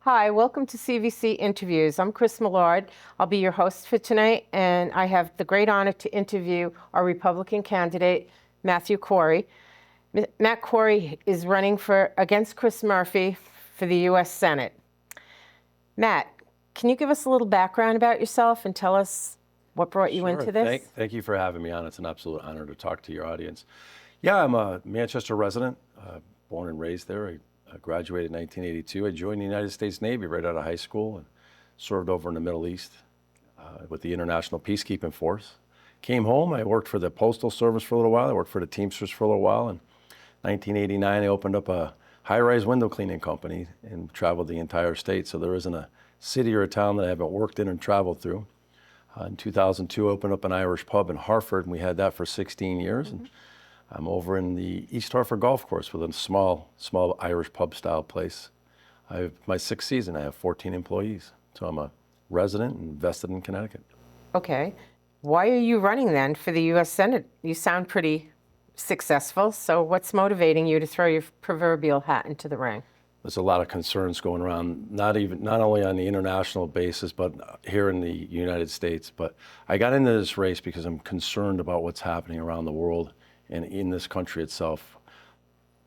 Hi, welcome to CVC Interviews. I'm Chris Millard. I'll be your host for tonight, and I have the great honor to interview our Republican candidate, Matthew Corey. Matt Corey is running against Chris Murphy for the U.S. Senate. Matt, can you give us a little background about yourself and tell us what brought you into this? Thank you for having me on. It's an absolute honor to talk to your audience. Yeah, I'm a Manchester resident, born and raised there. I graduated in 1982. I joined the United States Navy right out of high school and served over in the Middle East with the International Peacekeeping Force. Came home, I worked for the Postal Service for a little while. I worked for the Teamsters for a little while. In 1989, I opened up a high-rise window cleaning company and traveled the entire state. So there isn't a city or a town that I haven't worked in and traveled through. In 2002, I opened up an Irish pub in Hartford, and we had that for 16 years. And I'm over in the East Hartford Golf Course with a small Irish pub-style place. My sixth season, I have 14 employees. So I'm a resident and vested in Connecticut. Okay. Why are you running then for the U.S. Senate? You sound pretty successful. So what's motivating you to throw your proverbial hat into the ring? There's a lot of concerns going around, not only on the international basis, but here in the United States. But I got into this race because I'm concerned about what's happening around the world and in this country itself.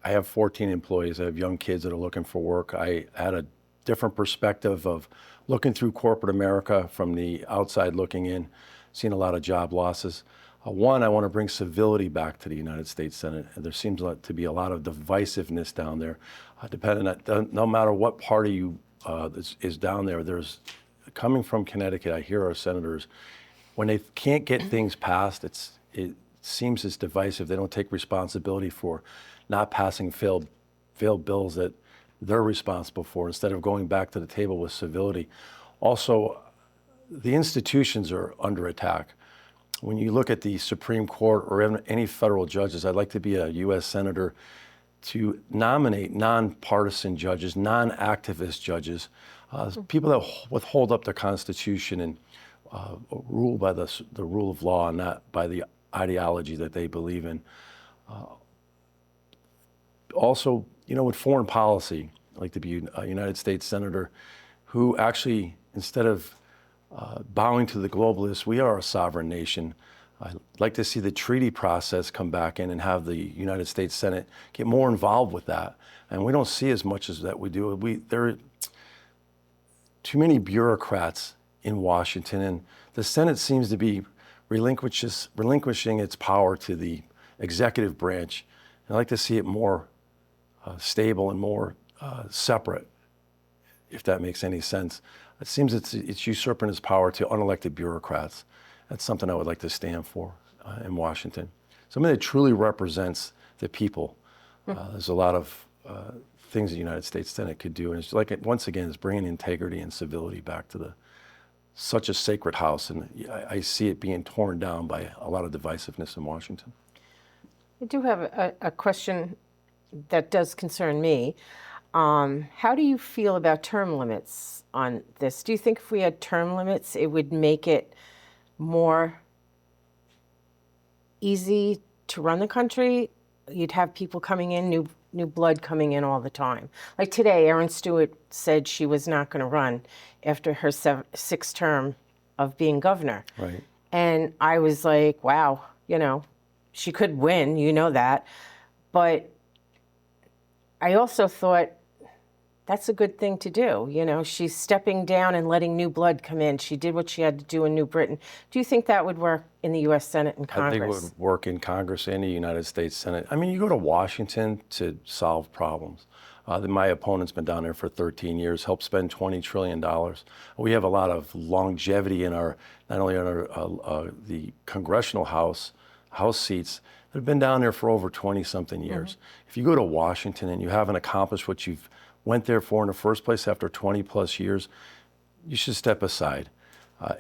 I have 14 employees. I have young kids that are looking for work. I had a different perspective of looking through corporate America from the outside looking in, seeing a lot of job losses. One, I want to bring civility back to the United States Senate. And there seems to be a lot of divisiveness down there. No matter what party is down there, coming from Connecticut, I hear our senators, when they can't get things passed, it seems it's divisive. They don't take responsibility for not passing failed bills that they're responsible for instead of going back to the table with civility. Also, the institutions are under attack. When you look at the Supreme Court or any federal judges, I'd like to be a U.S. Senator to nominate nonpartisan judges, non-activist judges, people that hold up the Constitution and rule by the rule of law and not by the ideology that they believe in. Also, with foreign policy, I'd like to be a United States Senator who actually, instead of bowing to the globalists, we are a sovereign nation. I'd like to see the treaty process come back in and have the United States Senate get more involved with that. And we don't see as much as that we do. There are too many bureaucrats in Washington, and the Senate seems to be relinquishing its power to the executive branch. And I'd like to see it more stable and more separate, if that makes any sense. It seems it's usurping its power to unelected bureaucrats. That's something I would like to stand for in Washington. Somebody that truly represents the people. There's a lot of things the United States Senate could do. And it's like, once again, it's bringing integrity and civility back to such a sacred house. And I see it being torn down by a lot of divisiveness in Washington. I do have a question that does concern me. How do you feel about term limits on this? Do you think if we had term limits, it would make it more easy to run the country? You'd have people coming in, new blood coming in all the time. Like today, Erin Stewart said she was not going to run after her sixth term of being governor. Right. And I was like, wow, she could win, that. But I also thought, that's a good thing to do. She's stepping down and letting new blood come in. She did what she had to do in New Britain. Do you think that would work in the U.S. Senate and Congress? I think it would work in Congress and the United States Senate. I mean, you go to Washington to solve problems. My opponent's been down there for 13 years, helped spend $20 trillion. We have a lot of longevity in not only in the congressional house seats, that have been down there for over 20-something years. If you go to Washington and you haven't accomplished what you've went there for in the first place after 20 plus years, you should step aside.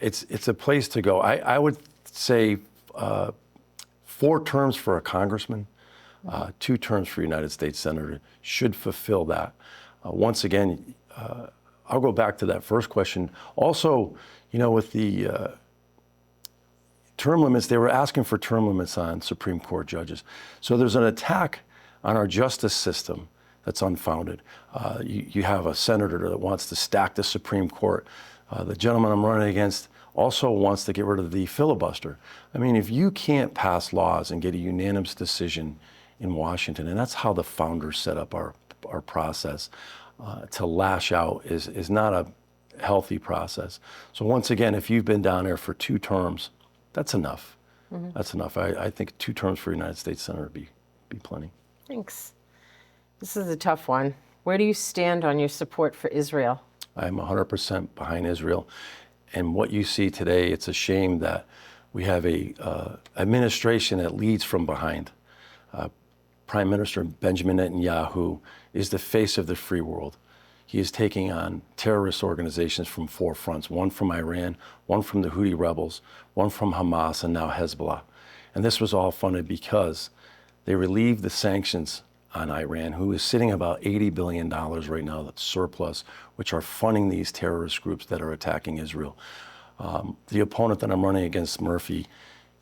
It's a place to go. I would say 4 terms for a congressman, 2 terms for a United States Senator should fulfill that. Once again, I'll go back to that first question. Also, with the term limits, they were asking for term limits on Supreme Court judges. So there's an attack on our justice system that's unfounded. You have a senator that wants to stack the Supreme Court. The gentleman I'm running against also wants to get rid of the filibuster. I mean, if you can't pass laws and get a unanimous decision in Washington, and that's how the founders set up our process, to lash out is not a healthy process. So once again, if you've been down there for 2 terms, that's enough. That's enough. I think 2 terms for a United States Senator would be plenty. Thanks. This is a tough one. Where do you stand on your support for Israel? I'm 100% behind Israel. And what you see today, it's a shame that we have a administration that leads from behind. Prime Minister Benjamin Netanyahu is the face of the free world. He is taking on terrorist organizations from 4 fronts, one from Iran, one from the Houthi rebels, one from Hamas, and now Hezbollah. And this was all funded because they relieved the sanctions on Iran, who is sitting about $80 billion right now, that's surplus, which are funding these terrorist groups that are attacking Israel. The opponent that I'm running against, Murphy,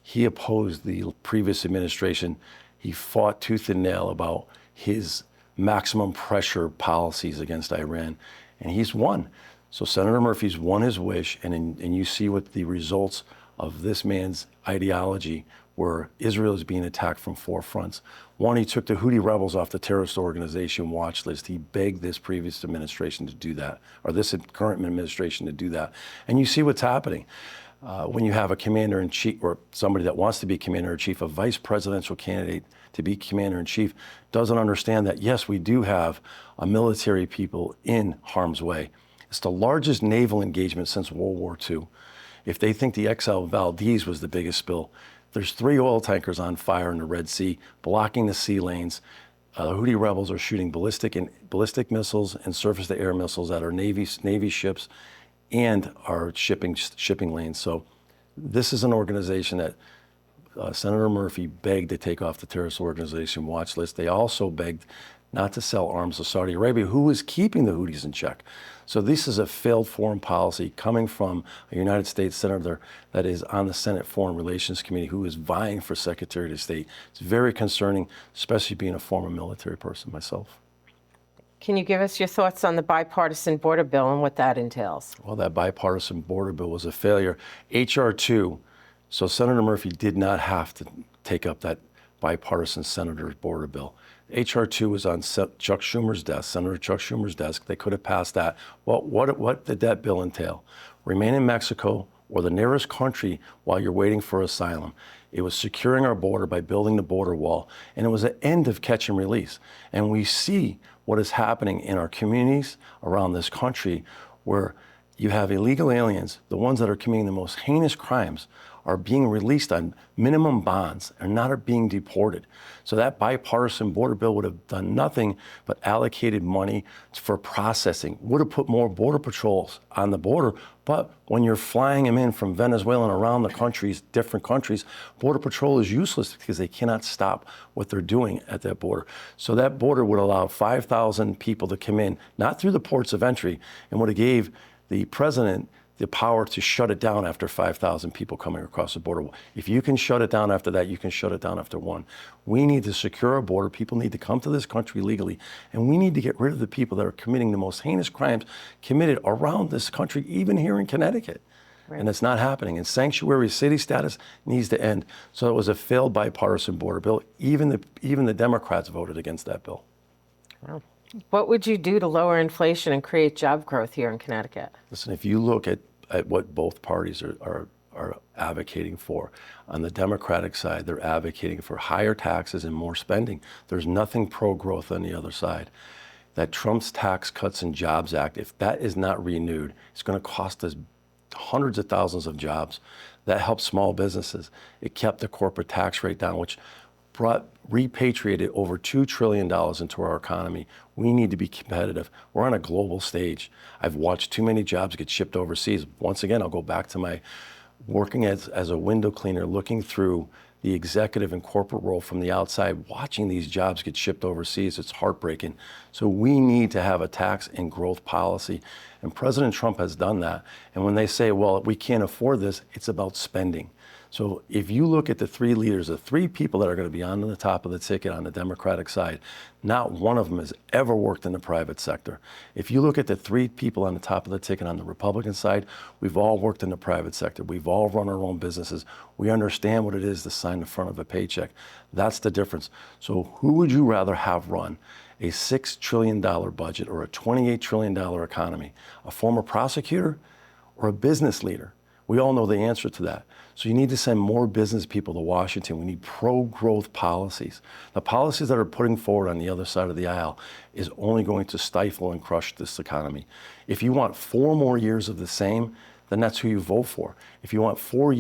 he opposed the previous administration. He fought tooth and nail about his maximum pressure policies against Iran, and he's won. So Senator Murphy's won his wish, and you see what the results of this man's ideology, where Israel is being attacked from 4 fronts. One, he took the Houthi rebels off the terrorist organization watch list. He begged this previous administration to do that, or this current administration to do that. And you see what's happening. When you have a commander-in-chief, or somebody that wants to be commander-in-chief, a vice presidential candidate to be commander-in-chief, doesn't understand that, yes, we do have a military people in harm's way. It's the largest naval engagement since World War II. If they think the XL Valdez was the biggest spill, there's 3 oil tankers on fire in the Red Sea, blocking the sea lanes. The Houthi rebels are shooting ballistic missiles and surface-to-air missiles at our Navy ships and our shipping lanes. So this is an organization that Senator Murphy begged to take off the terrorist organization watch list. They also begged not to sell arms to Saudi Arabia, who was keeping the Houthis in check. So this is a failed foreign policy coming from a United States senator that is on the Senate Foreign Relations Committee, who is vying for Secretary of State. It's very concerning, especially being a former military person myself. Can you give us your thoughts on the bipartisan border bill and what that entails? Well, that bipartisan border bill was a failure. H.R. 2, so Senator Murphy did not have to take up that bipartisan senator's border bill. H.R. 2 was on Chuck Schumer's desk, Senator Chuck Schumer's desk. They could have passed that. Well, what did that bill entail? Remain in Mexico or the nearest country while you're waiting for asylum. It was securing our border by building the border wall, and it was an end of catch and release. And we see what is happening in our communities around this country, where you have illegal aliens, the ones that are committing the most heinous crimes, are being released on minimum bonds and not being deported. So that bipartisan border bill would have done nothing but allocated money for processing, would have put more border patrols on the border. But when you're flying them in from Venezuela and around the countries, different countries, border patrol is useless because they cannot stop what they're doing at that border. So that border would allow 5,000 people to come in, not through the ports of entry, and would have gave the president the power to shut it down after 5,000 people coming across the border. If you can shut it down after that, you can shut it down after 1. We need to secure our border. People need to come to this country legally, and we need to get rid of the people that are committing the most heinous crimes committed around this country, even here in Connecticut. Right. And it's not happening. And sanctuary city status needs to end. So it was a failed bipartisan border bill. Even the Democrats voted against that bill. Wow. What would you do to lower inflation and create job growth here in Connecticut? Listen, if you look at what both parties are advocating for, on the Democratic side, they're advocating for higher taxes and more spending. There's nothing pro-growth on the other side. That Trump's Tax Cuts and Jobs Act, if that is not renewed, it's going to cost us hundreds of thousands of jobs. That helps small businesses. It kept the corporate tax rate down, which repatriated over $2 trillion into our economy. We need to be competitive. We're on a global stage. I've watched too many jobs get shipped overseas. Once again, I'll go back to my working as a window cleaner, looking through the executive and corporate role from the outside, watching these jobs get shipped overseas. It's heartbreaking. So we need to have a tax and growth policy. And President Trump has done that. And when they say, well, we can't afford this, it's about spending. So if you look at the three leaders, the three people that are going to be on the top of the ticket on the Democratic side, not one of them has ever worked in the private sector. If you look at the three people on the top of the ticket on the Republican side, we've all worked in the private sector. We've all run our own businesses. We understand what it is to sign the front of a paycheck. That's the difference. So who would you rather have run a $6 trillion budget or a $28 trillion economy? A former prosecutor or a business leader? We all know the answer to that. So you need to send more business people to Washington. We need pro-growth policies. The policies that are putting forward on the other side of the aisle is only going to stifle and crush this economy. If you want 4 more years of the same, then that's who you vote for. If you want 4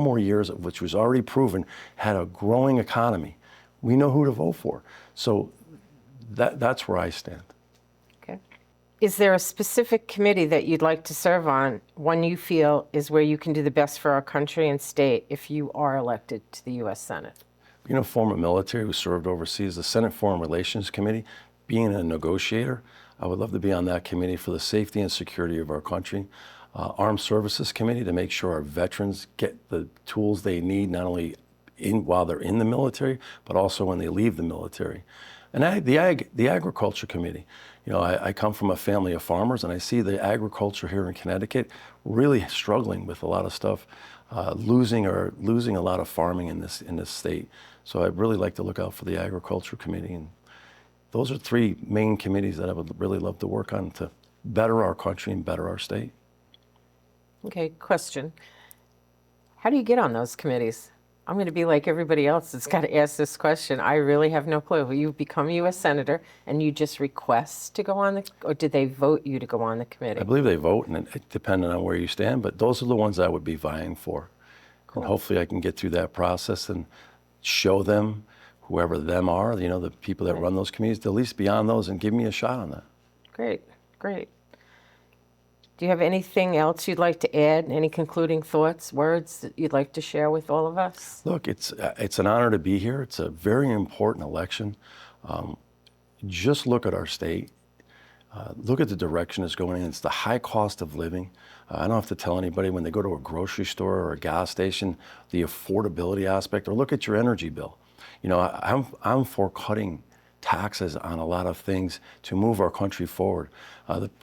more years, of which was already proven, had a growing economy, we know who to vote for. So that's where I stand. Okay. Is there a specific committee that you'd like to serve on, one you feel is where you can do the best for our country and state if you are elected to the U.S. Senate? Being a former military who served overseas, the Senate Foreign Relations Committee, being a negotiator, I would love to be on that committee for the safety and security of our country. Armed Services Committee to make sure our veterans get the tools they need, not only while they're in the military, but also when they leave the military. And the Agriculture Committee. You know, I come from a family of farmers, and I see the agriculture here in Connecticut really struggling with a lot of stuff, losing a lot of farming in this state. So I'd really like to look out for the Agriculture Committee, and those are 3 main committees that I would really love to work on to better our country and better our state. Okay, question. How do you get on those committees? I'm going to be like everybody else that's got to ask this question. I really have no clue. You become a U.S. Senator and you just request to go on the, or did they vote you to go on the committee? I believe they vote, and depending on where you stand, but those are the ones I would be vying for. Cool. And hopefully I can get through that process and show them, whoever them are, you know, the people that run those committees, to at least be on those and give me a shot on that. Great, great. Do you have anything else you'd like to add? Any concluding thoughts, words that you'd like to share with all of us? Look, it's an honor to be here. It's a very important election. Just look at our state. Look at the direction it's going in. It's the high cost of living. I don't have to tell anybody when they go to a grocery store or a gas station, the affordability aspect, or look at your energy bill. You know, I'm for cutting taxes on a lot of things to move our country forward.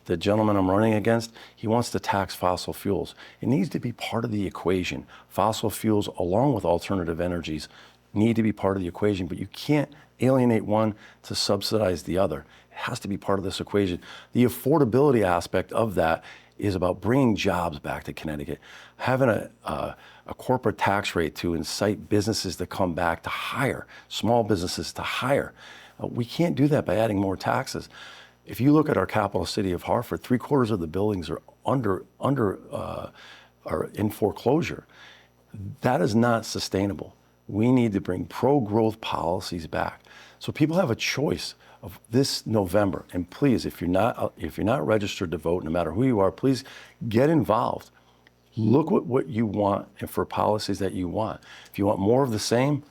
The gentleman I'm running against, he wants to tax fossil fuels. It needs to be part of the equation. Fossil fuels, along with alternative energies, need to be part of the equation, but you can't alienate one to subsidize the other. It has to be part of this equation. The affordability aspect of that is about bringing jobs back to Connecticut, having a corporate tax rate to incite businesses to come back to hire, small businesses to hire. We can't do that by adding more taxes. If you look at our capital city of Hartford, 3/4 of the buildings are are in foreclosure. That is not sustainable. We need to bring pro-growth policies back, so people have a choice of this November. And please, if you're not registered to vote, no matter who you are, please get involved. Look what you want and for policies that you want. If you want more of the same,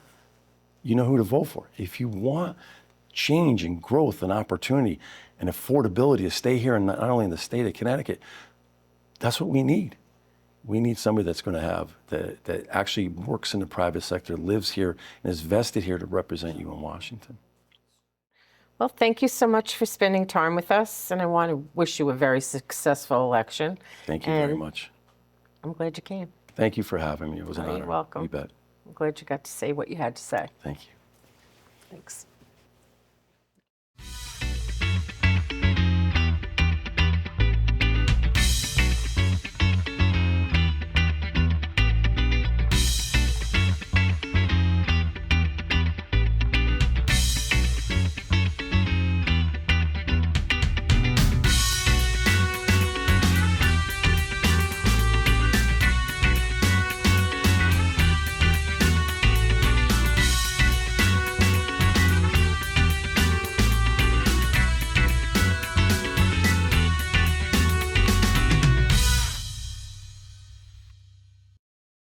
you know who to vote for. If you want change and growth and opportunity and affordability to stay here, and not only in the state of Connecticut, that's what we need. We need somebody that's going to have, that actually works in the private sector, lives here, and is vested here to represent you in Washington. Well, thank you so much for spending time with us, and I want to wish you a very successful election. Thank you very much. I'm glad you came. Thank you for having me. It was an honor. You're welcome. You bet. I'm glad you got to say what you had to say. Thank you. Thanks.